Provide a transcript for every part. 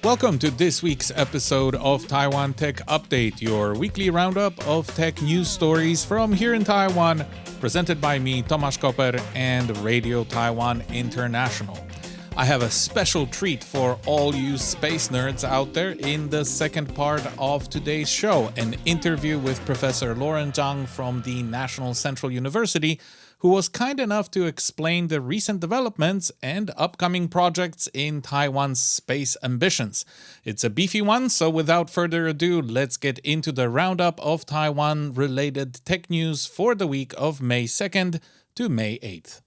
Welcome to this week's episode of Taiwan Tech Update, your weekly roundup of tech news stories from here in Taiwan, presented by me, Tomasz Koper, and Radio Taiwan International. I have a special treat for all you space nerds out there in the second part of today's show, an interview with Professor Loren Chang from the National Central University, who was kind enough to explain the recent developments and upcoming projects in Taiwan's space ambitions. It's a beefy one, so without further ado, let's get into the roundup of Taiwan-related tech news for the week of May 2nd to May 8th.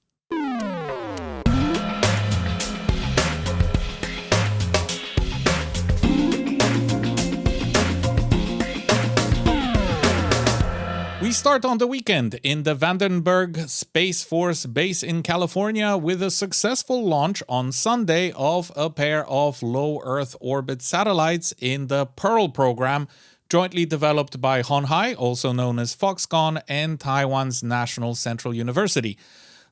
We start on the weekend in the Vandenberg Space Force Base in California with a successful launch on Sunday of a pair of low Earth orbit satellites in the Pearl program, jointly developed by Honhai, also known as Foxconn, and Taiwan's National Central University.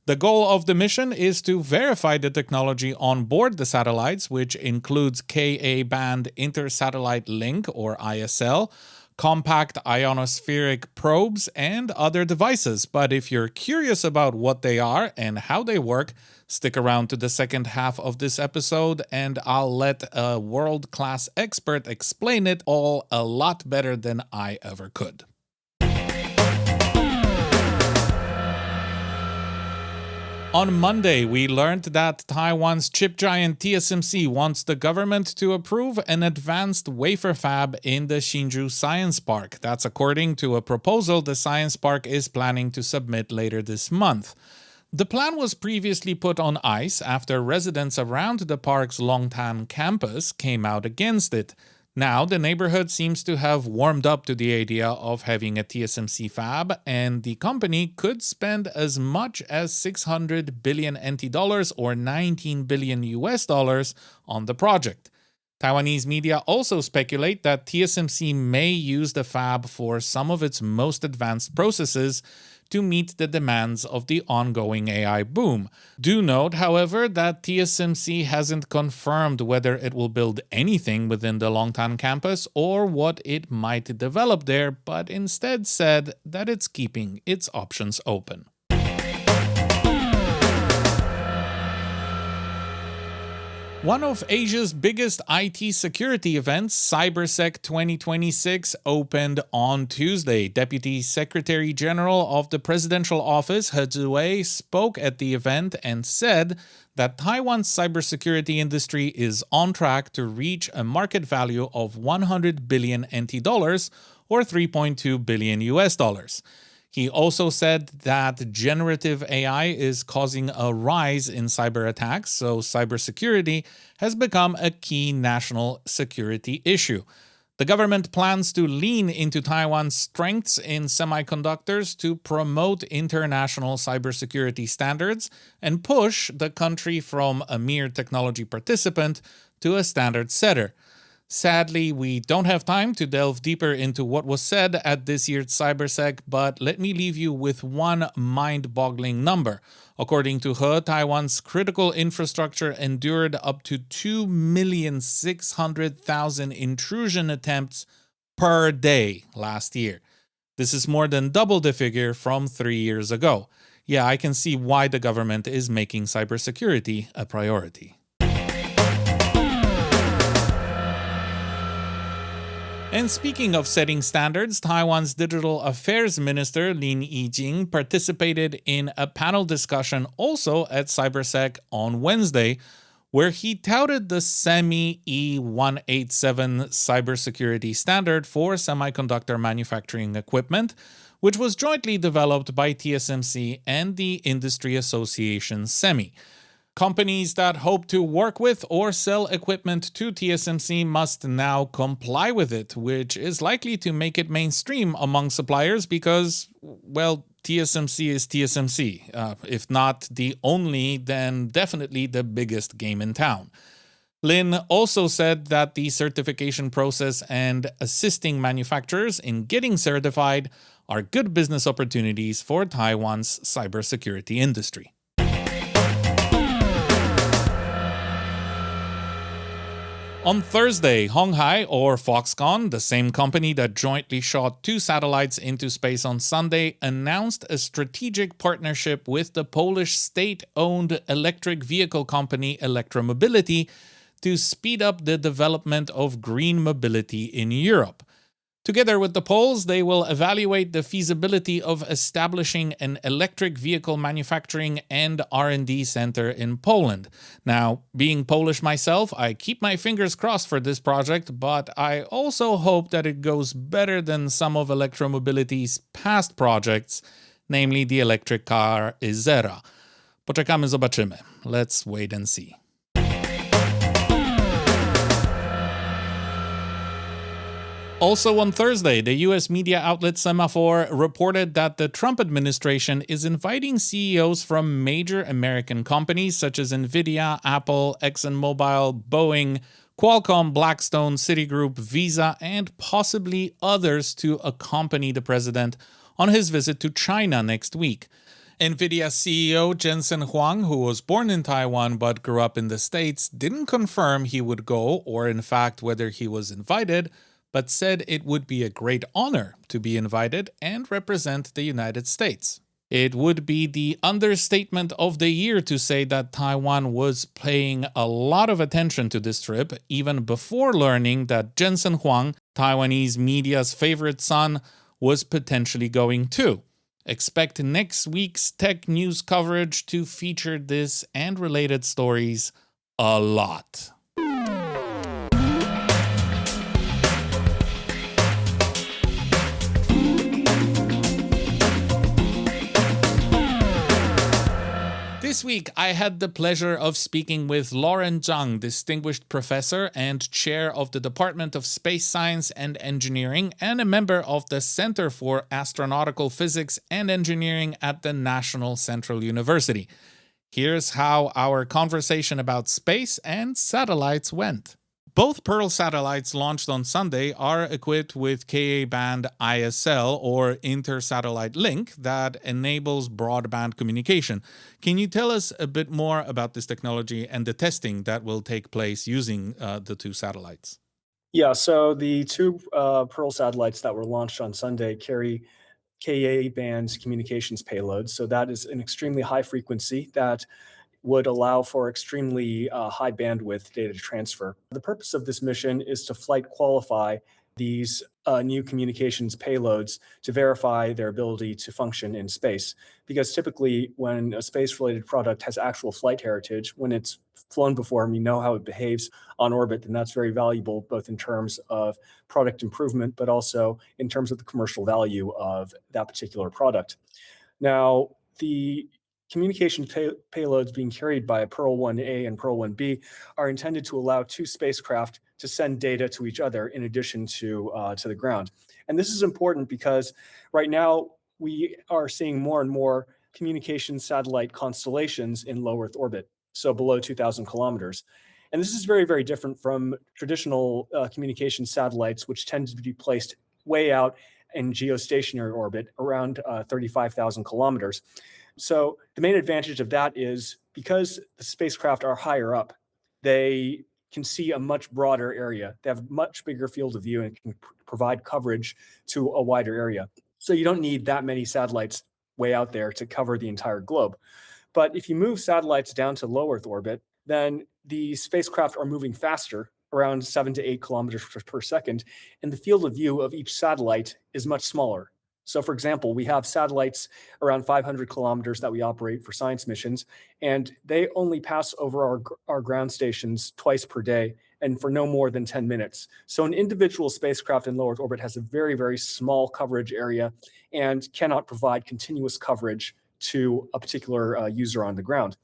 The goal of the mission is to verify the technology on board the satellites, which includes Ka-band intersatellite link, or ISL, compact ionospheric probes, and other devices. But if you're curious about what they are and how they work, stick around to the second half of this episode and I'll let a world-class expert explain it all a lot better than I ever could. On Monday, we learned that Taiwan's chip giant TSMC wants the government to approve an advanced wafer fab in the Hsinchu Science Park. That's according to a proposal the Science Park is planning to submit later this month. The plan was previously put on ice after residents around the park's Longtan campus came out against it. Now, the neighborhood seems to have warmed up to the idea of having a TSMC fab, and the company could spend as much as 600 billion NT dollars or 19 billion US dollars on the project. Taiwanese media also speculate that TSMC may use the fab for some of its most advanced processes to meet the demands of the ongoing AI boom. Do note, however, that TSMC hasn't confirmed whether it will build anything within the Longtan campus or what it might develop there, but instead said that it's keeping its options open. One of Asia's biggest IT security events, CyberSec 2026, opened on Tuesday. Deputy Secretary General of the Presidential Office, He Zhiwei, spoke at the event and said that Taiwan's cybersecurity industry is on track to reach a market value of 100 billion NT dollars or 3.2 billion US dollars. He also said that generative AI is causing a rise in cyber attacks, so cybersecurity has become a key national security issue. The government plans to lean into Taiwan's strengths in semiconductors to promote international cybersecurity standards and push the country from a mere technology participant to a standard setter. Sadly, we don't have time to delve deeper into what was said at this year's CyberSec, but let me leave you with one mind-boggling number. According to He, Taiwan's critical infrastructure endured up to 2,600,000 intrusion attempts per day last year. This is more than double the figure from 3 years ago. Yeah, I can see why the government is making cybersecurity a priority. And speaking of setting standards, Taiwan's Digital Affairs Minister Lin Yijing participated in a panel discussion also at CyberSec on Wednesday, where he touted the SEMI E187 cybersecurity standard for semiconductor manufacturing equipment, which was jointly developed by TSMC and the industry association SEMI. Companies that hope to work with or sell equipment to TSMC must now comply with it, which is likely to make it mainstream among suppliers because, well, TSMC is TSMC. If not the only, then definitely the biggest game in town. Lin also said that the certification process and assisting manufacturers in getting certified are good business opportunities for Taiwan's cybersecurity industry. On Thursday, Honghai, or Foxconn, the same company that jointly shot 2 satellites into space on Sunday, announced a strategic partnership with the Polish state-owned electric vehicle company Electromobility to speed up the development of green mobility in Europe. Together with the Poles, they will evaluate the feasibility of establishing an electric vehicle manufacturing and R&D center in Poland. Now, being Polish myself, I keep my fingers crossed for this project, but I also hope that it goes better than some of Electromobility's past projects, namely the electric car Izera. Poczekamy, zobaczymy. Let's wait and see. Also on Thursday, the US media outlet Semaphore reported that the Trump administration is inviting CEOs from major American companies such as Nvidia, Apple, ExxonMobil, Boeing, Qualcomm, Blackstone, Citigroup, Visa, and possibly others to accompany the president on his visit to China next week. Nvidia CEO Jensen Huang, who was born in Taiwan but grew up in the States, didn't confirm he would go or in fact whether he was invited, but said it would be a great honor to be invited and represent the United States. It would be the understatement of the year to say that Taiwan was paying a lot of attention to this trip, even before learning that Jensen Huang, Taiwanese media's favorite son, was potentially going too. Expect next week's tech news coverage to feature this and related stories a lot. This week, I had the pleasure of speaking with Loren Chang, distinguished professor and chair of the Department of Space Science and Engineering and a member of the Center for Astronautical Physics and Engineering at the National Central University. Here's how our conversation about space and satellites went. Both Pearl satellites launched on Sunday are equipped with Ka-band ISL, or inter-satellite link, that enables broadband communication. Can you tell us a bit more about this technology and the testing that will take place using the 2 satellites? Yeah, so the 2 Pearl satellites that were launched on Sunday carry Ka-band communications payloads. So that is an extremely high frequency that would allow for extremely high bandwidth data transfer. The purpose of this mission is to flight qualify these new communications payloads to verify their ability to function in space. Because typically, when a space-related product has actual flight heritage, when it's flown before and you know how it behaves on orbit, then that's very valuable, both in terms of product improvement, but also in terms of the commercial value of that particular product. Now, the communication payloads being carried by Pearl 1A and Pearl 1B are intended to allow 2 spacecraft to send data to each other in addition to the ground. And this is important because right now we are seeing more and more communication satellite constellations in low Earth orbit, so below 2,000 kilometers. And this is very, very different from traditional communication satellites, which tend to be placed way out in geostationary orbit around 35,000 kilometers. So the main advantage of that is because the spacecraft are higher up, they can see a much broader area. They have a much bigger field of view and can provide coverage to a wider area. So you don't need that many satellites way out there to cover the entire globe. But if you move satellites down to low Earth orbit, then the spacecraft are moving faster, around 7 to 8 kilometers per second, and the field of view of each satellite is much smaller. So, for example, we have satellites around 500 kilometers that we operate for science missions, and they only pass over our ground stations twice per day and for no more than 10 minutes. So an individual spacecraft in low Earth orbit has a very, very small coverage area and cannot provide continuous coverage to a particular user on the ground.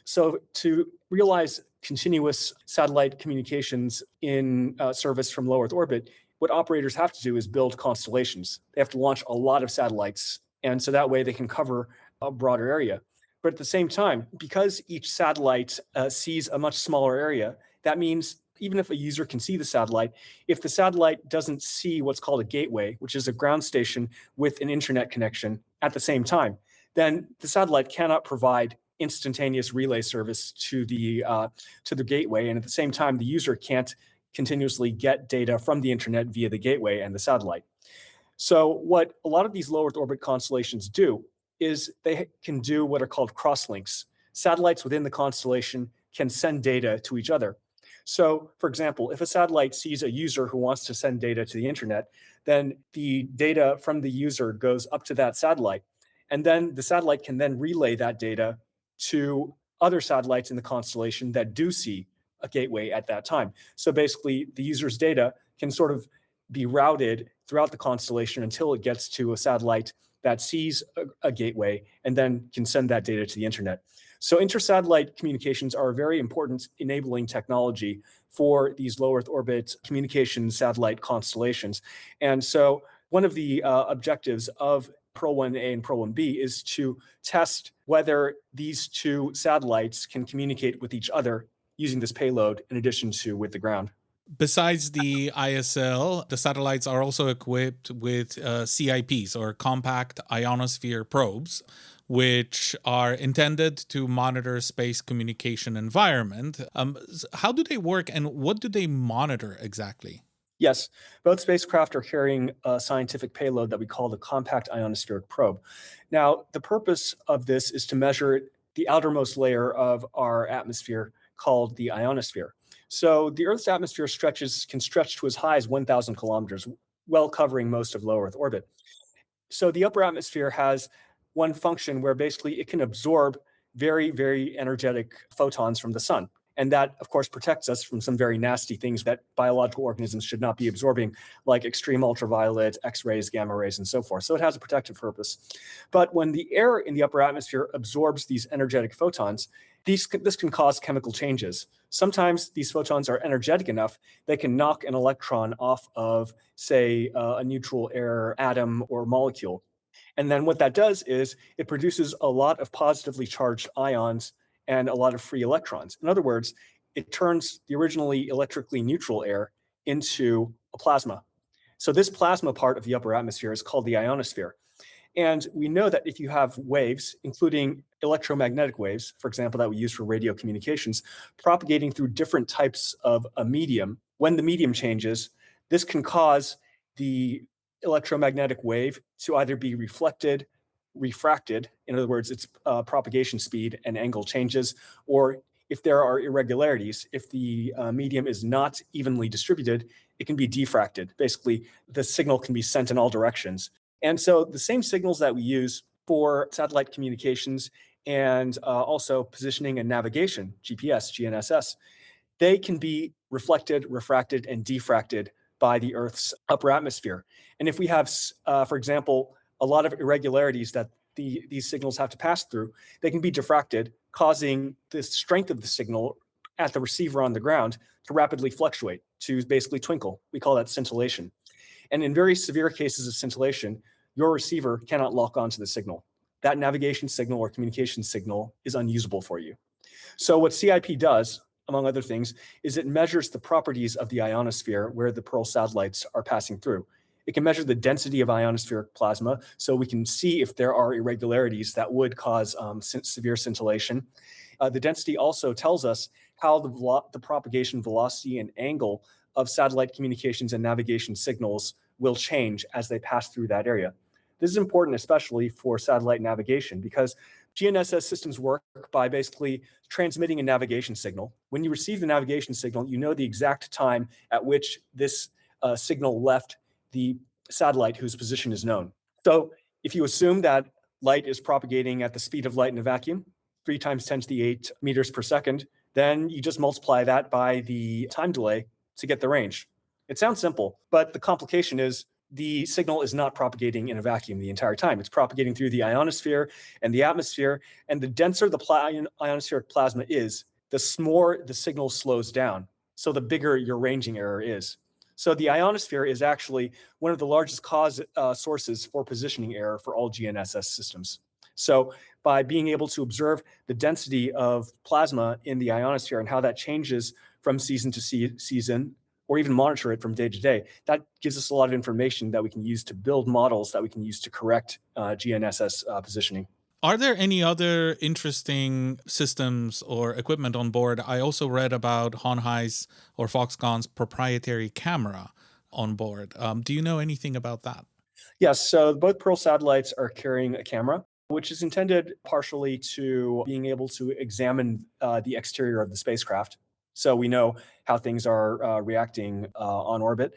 So to realize continuous satellite communications in service from low Earth orbit, what operators have to do is build constellations. They have to launch a lot of satellites, and so that way they can cover a broader area. But at the same time, because each satellite sees a much smaller area, that means even if a user can see the satellite, if the satellite doesn't see what's called a gateway, which is a ground station with an internet connection at the same time, then the satellite cannot provide instantaneous relay service to the gateway, and at the same time, the user can't continuously get data from the internet via the gateway and the satellite. So what a lot of these low Earth orbit constellations do is they can do what are called crosslinks. Satellites within the constellation can send data to each other. So, for example, if a satellite sees a user who wants to send data to the internet, then the data from the user goes up to that satellite. And then the satellite can then relay that data to other satellites in the constellation that do see a gateway at that time. So basically, the user's data can sort of be routed throughout the constellation until it gets to a satellite that sees a gateway and then can send that data to the internet. So intersatellite communications are a very important enabling technology for these low Earth orbit communication satellite constellations. And so one of the objectives of Pearl 1A and Pearl 1B is to test whether these two satellites can communicate with each other using this payload in addition to with the ground. Besides the ISL, the satellites are also equipped with CIPs, or compact ionosphere probes, which are intended to monitor space communication environment. How do they work, and what do they monitor exactly? Yes, both spacecraft are carrying a scientific payload that we call the compact ionospheric probe. Now, the purpose of this is to measure the outermost layer of our atmosphere called the ionosphere. So the Earth's atmosphere can stretch to as high as 1,000 kilometers, well covering most of low Earth orbit. So the upper atmosphere has one function where basically it can absorb very, very energetic photons from the sun. And that, of course, protects us from some very nasty things that biological organisms should not be absorbing, like extreme ultraviolet, X-rays, gamma rays, and so forth. So it has a protective purpose. But when the air in the upper atmosphere absorbs these energetic photons, this can cause chemical changes. Sometimes these photons are energetic enough they can knock an electron off of, say, a neutral air atom or molecule. And then what that does is it produces a lot of positively charged ions and a lot of free electrons. In other words, it turns the originally electrically neutral air into a plasma. So this plasma part of the upper atmosphere is called the ionosphere. And we know that if you have waves, including electromagnetic waves, for example, that we use for radio communications, propagating through different types of a medium, when the medium changes, this can cause the electromagnetic wave to either be reflected, refracted, in other words, its propagation speed and angle changes, or if there are irregularities, if the medium is not evenly distributed, it can be diffracted. Basically, the signal can be sent in all directions. And so the same signals that we use for satellite communications and also positioning and navigation, GPS, GNSS, they can be reflected, refracted, and diffracted by the Earth's upper atmosphere. And if we have, for example, a lot of irregularities that these signals have to pass through, they can be diffracted, causing the strength of the signal at the receiver on the ground to rapidly fluctuate, to basically twinkle. We call that scintillation. And in very severe cases of scintillation, your receiver cannot lock onto the signal. That navigation signal or communication signal is unusable for you. So what CIP does, among other things, is it measures the properties of the ionosphere where the Pearl satellites are passing through. It can measure the density of ionospheric plasma, so we can see if there are irregularities that would cause severe scintillation. The density also tells us how the propagation velocity and angle of satellite communications and navigation signals will change as they pass through that area. This is important, especially for satellite navigation, because GNSS systems work by basically transmitting a navigation signal. When you receive the navigation signal, you know the exact time at which this signal left the satellite whose position is known. So if you assume that light is propagating at the speed of light in a vacuum, 3 times 10 to the 8 meters per second, then you just multiply that by the time delay to get the range. It sounds simple, but the complication is the signal is not propagating in a vacuum the entire time. It's propagating through the ionosphere and the atmosphere, and the denser the ionospheric plasma is, the more the signal slows down, so the bigger your ranging error is. So the ionosphere is actually one of the largest sources for positioning error for all GNSS systems. So by being able to observe the density of plasma in the ionosphere and how that changes from season to season, or even monitor it from day to day, that gives us a lot of information that we can use to build models that we can use to correct GNSS positioning. Are there any other interesting systems or equipment on board? I also read about Honhai's or Foxconn's proprietary camera on board. Do you know anything about that? Yes, so both Pearl satellites are carrying a camera, which is intended partially to being able to examine the exterior of the spacecraft. So we know how things are reacting on orbit.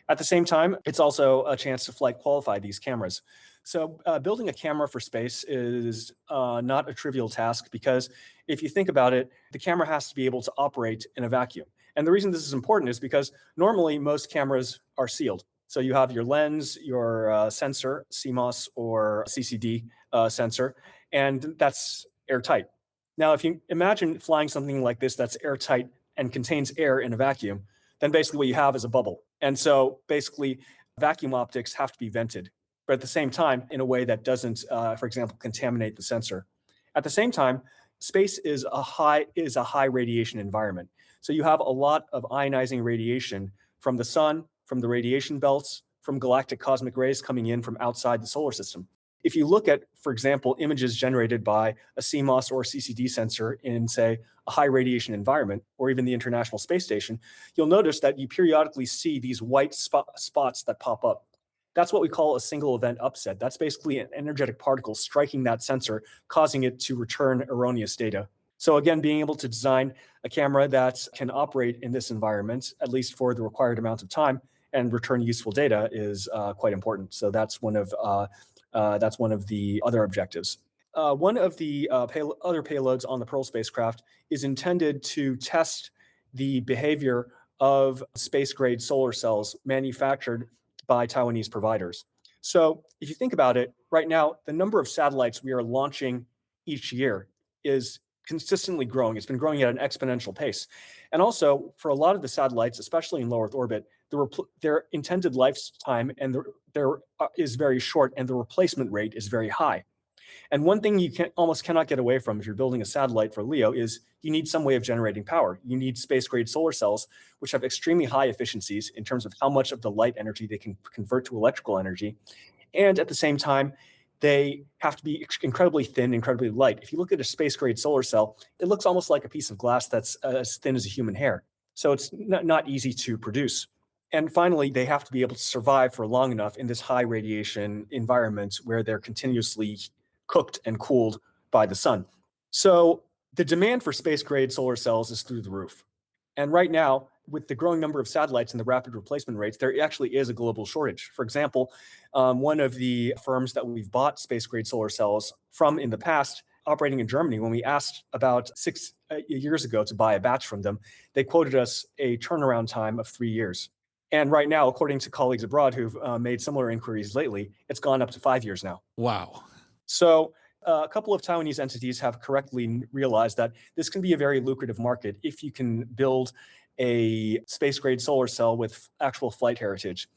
At the same time, it's also a chance to flight qualify these cameras. So building a camera for space is not a trivial task because if you think about it, the camera has to be able to operate in a vacuum. And the reason this is important is because normally most cameras are sealed. So you have your lens, your sensor, CMOS or CCD sensor, and that's airtight. Now, if you imagine flying something like this that's airtight and contains air in a vacuum, then basically what you have is a bubble. And so basically, vacuum optics have to be vented, but at the same time, in a way that doesn't, for example, contaminate the sensor. At the same time, space is a high radiation environment. So you have a lot of ionizing radiation from the sun, from the radiation belts, from galactic cosmic rays coming in from outside the solar system. If you look at, for example, images generated by a CMOS or CCD sensor in, say, a high radiation environment, or even the International Space Station, you'll notice that you periodically see these white spots that pop up. That's what we call a single event upset. That's basically an energetic particle striking that sensor, causing it to return erroneous data. So again, being able to design a camera that can operate in this environment, at least for the required amount of time, and return useful data is quite important. So that's one of the other objectives. One of the other payloads on the Pearl spacecraft is intended to test the behavior of space-grade solar cells manufactured by Taiwanese providers. So if you think about it, right now, the number of satellites we are launching each year is consistently growing. It's been growing at an exponential pace. And also, for a lot of the satellites, especially in low Earth orbit, their intended lifetime is very short, and the replacement rate is very high. And one thing you almost cannot get away from if you're building a satellite for LEO is you need some way of generating power. You need space-grade solar cells, which have extremely high efficiencies in terms of how much of the light energy they can convert to electrical energy. And at the same time, they have to be incredibly thin, incredibly light. If you look at a space-grade solar cell, it looks almost like a piece of glass that's as thin as a human hair. So it's not easy to produce. And finally, they have to be able to survive for long enough in this high radiation environment where they're continuously cooked and cooled by the sun. So the demand for space-grade solar cells is through the roof. And right now, with the growing number of satellites and the rapid replacement rates, there actually is a global shortage. For example, one of the firms that we've bought space-grade solar cells from in the past, operating in Germany, when we asked about 6 years ago to buy a batch from them, they quoted us a turnaround time of 3 years. And right now, according to colleagues abroad who've made similar inquiries lately, it's gone up to 5 years now. Wow. So a couple of Taiwanese entities have correctly realized that this can be a very lucrative market if you can build a space-grade solar cell with actual flight heritage.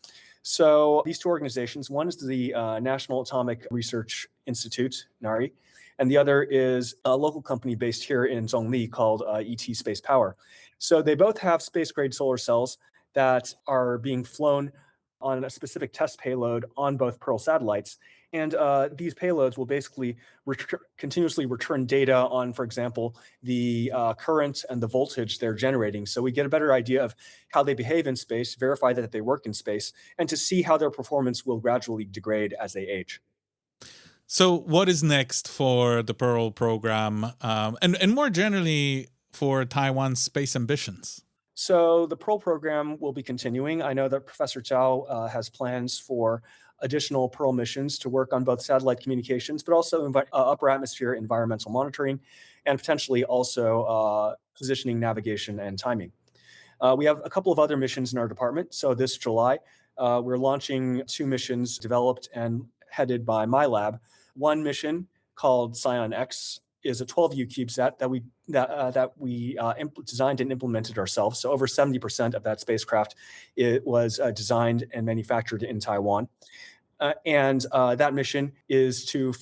So these two organizations, one is the National Atomic Research Institute, NARI, and the other is a local company based here in Zhongli called ET Space Power. So they both have space-grade solar cells that are being flown on a specific test payload on both Pearl satellites. And these payloads will basically continuously return data on, for example, the current and the voltage they're generating. So we get a better idea of how they behave in space, verify that they work in space, and to see how their performance will gradually degrade as they age. So what is next for the Pearl program, and more generally for Taiwan's space ambitions? So the Pearl program will be continuing. I know that Professor Chow has plans for additional Pearl missions to work on both satellite communications, but also upper atmosphere environmental monitoring, and potentially also positioning, navigation, and timing. We have a couple of other missions in our department. So this July, we're launching 2 missions developed and headed by my lab. One mission called Scion X is a 12U CubeSat that we designed and implemented ourselves. So over 70% of that spacecraft was designed and manufactured in Taiwan. And that mission is to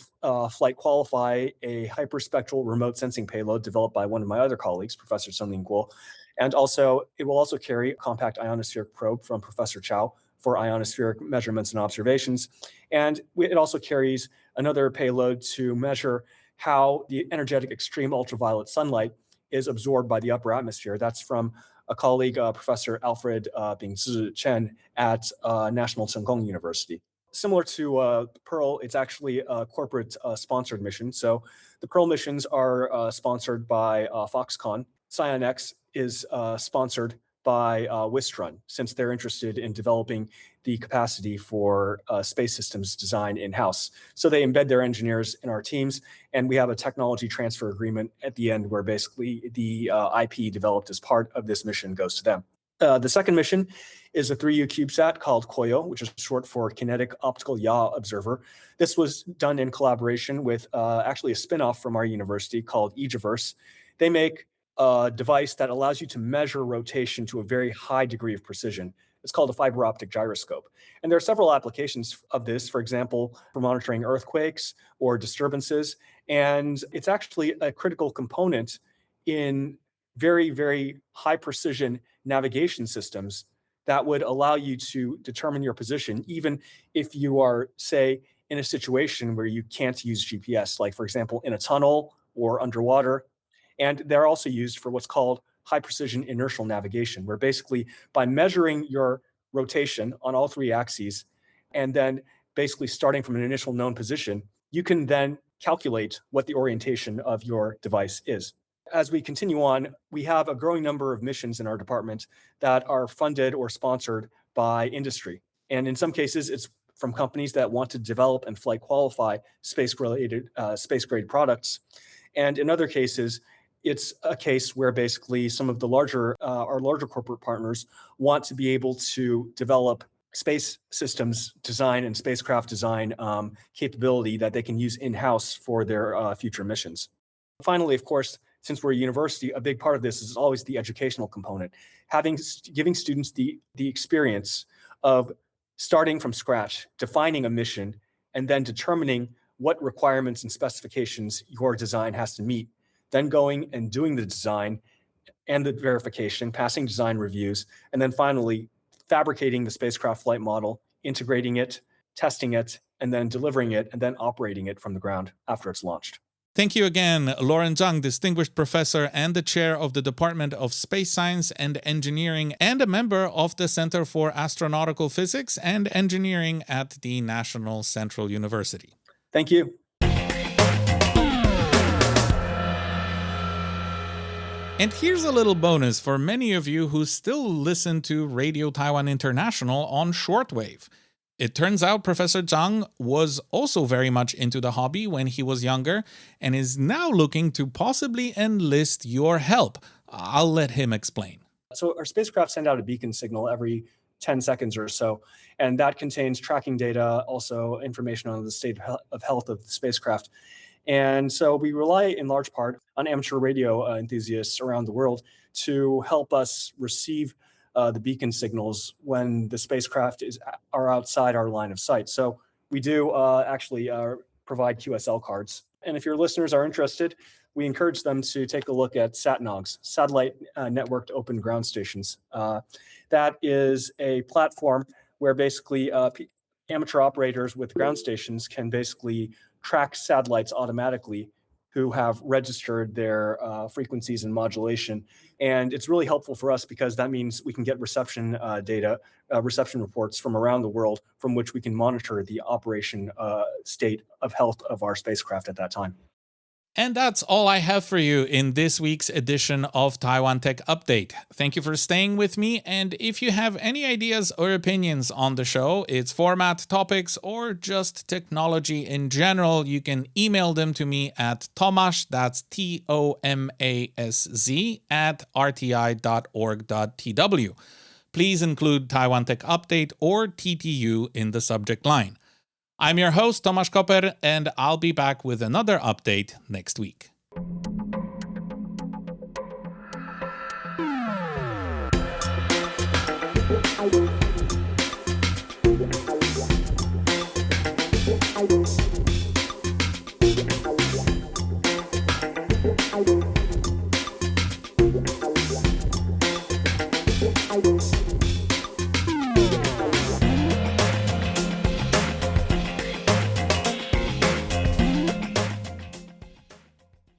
flight qualify a hyperspectral remote sensing payload developed by one of my other colleagues, Professor Sunling Guo. And also, it will also carry a compact ionospheric probe from Professor Chow for ionospheric measurements and observations. And it also carries another payload to measure how the energetic extreme ultraviolet sunlight is absorbed by the upper atmosphere. That's from a colleague, Professor Alfred Bingzi Chen at National Tsinghua Gong University. Similar to Pearl, it's actually a corporate sponsored mission. So the Pearl missions are sponsored by Foxconn. ScienX is sponsored by Wistrun, since they're interested in developing the capacity for space systems design in-house. So they embed their engineers in our teams, and we have a technology transfer agreement at the end where basically the IP developed as part of this mission goes to them. The second mission is a 3U CubeSat called Koyo, which is short for Kinetic Optical Yaw Observer. This was done in collaboration with actually a spinoff from our university called Aegiverse. They make a device that allows you to measure rotation to a very high degree of precision. It's called a fiber optic gyroscope. And there are several applications of this, for example, for monitoring earthquakes or disturbances. And it's actually a critical component in very, very high precision navigation systems that would allow you to determine your position, even if you are, say, in a situation where you can't use GPS, like, for example, in a tunnel or underwater. And they're also used for what's called high precision inertial navigation, where basically by measuring your rotation on all three axes and then basically starting from an initial known position, you can then calculate what the orientation of your device is. As we continue on, we have a growing number of missions in our department that are funded or sponsored by industry. And in some cases, it's from companies that want to develop and flight qualify space-related, space-grade products. And in other cases, it's a case where basically some of the our larger corporate partners want to be able to develop space systems design and spacecraft design capability that they can use in-house for their future missions. Finally, of course, since we're a university, a big part of this is always the educational component, giving students the experience of starting from scratch, defining a mission, and then determining what requirements and specifications your design has to meet, then going and doing the design and the verification, passing design reviews, and then finally fabricating the spacecraft flight model, integrating it, testing it, and then delivering it, and then operating it from the ground after it's launched. Thank you again, Loren Chang, Distinguished Professor and the Chair of the Department of Space Science and Engineering and a member of the Center for Astronautical Physics and Engineering at the National Central University. Thank you. And here's a little bonus for many of you who still listen to Radio Taiwan International on shortwave. It turns out Professor Zhang was also very much into the hobby when he was younger and is now looking to possibly enlist your help. I'll let him explain. So our spacecraft send out a beacon signal every 10 seconds or so, and that contains tracking data, also information on the state of health of the spacecraft. And so we rely in large part on amateur radio enthusiasts around the world to help us receive the beacon signals when the spacecraft are outside our line of sight. So we do actually provide QSL cards. And if your listeners are interested, we encourage them to take a look at SatNOGs, Satellite Networked Open Ground Stations. That is a platform where basically amateur operators with ground stations can basically track satellites automatically who have registered their frequencies and modulation. And it's really helpful for us because that means we can get reception data, reception reports from around the world from which we can monitor the operation state of health of our spacecraft at that time. And that's all I have for you in this week's edition of Taiwan Tech Update. Thank you for staying with me, and if you have any ideas or opinions on the show, its format, topics, or just technology in general, you can email them to me at Tomasz, that's TOMASZ, at rti.org.tw. Please include Taiwan Tech Update or TTU in the subject line. I'm your host, Tomasz Koper, and I'll be back with another update next week.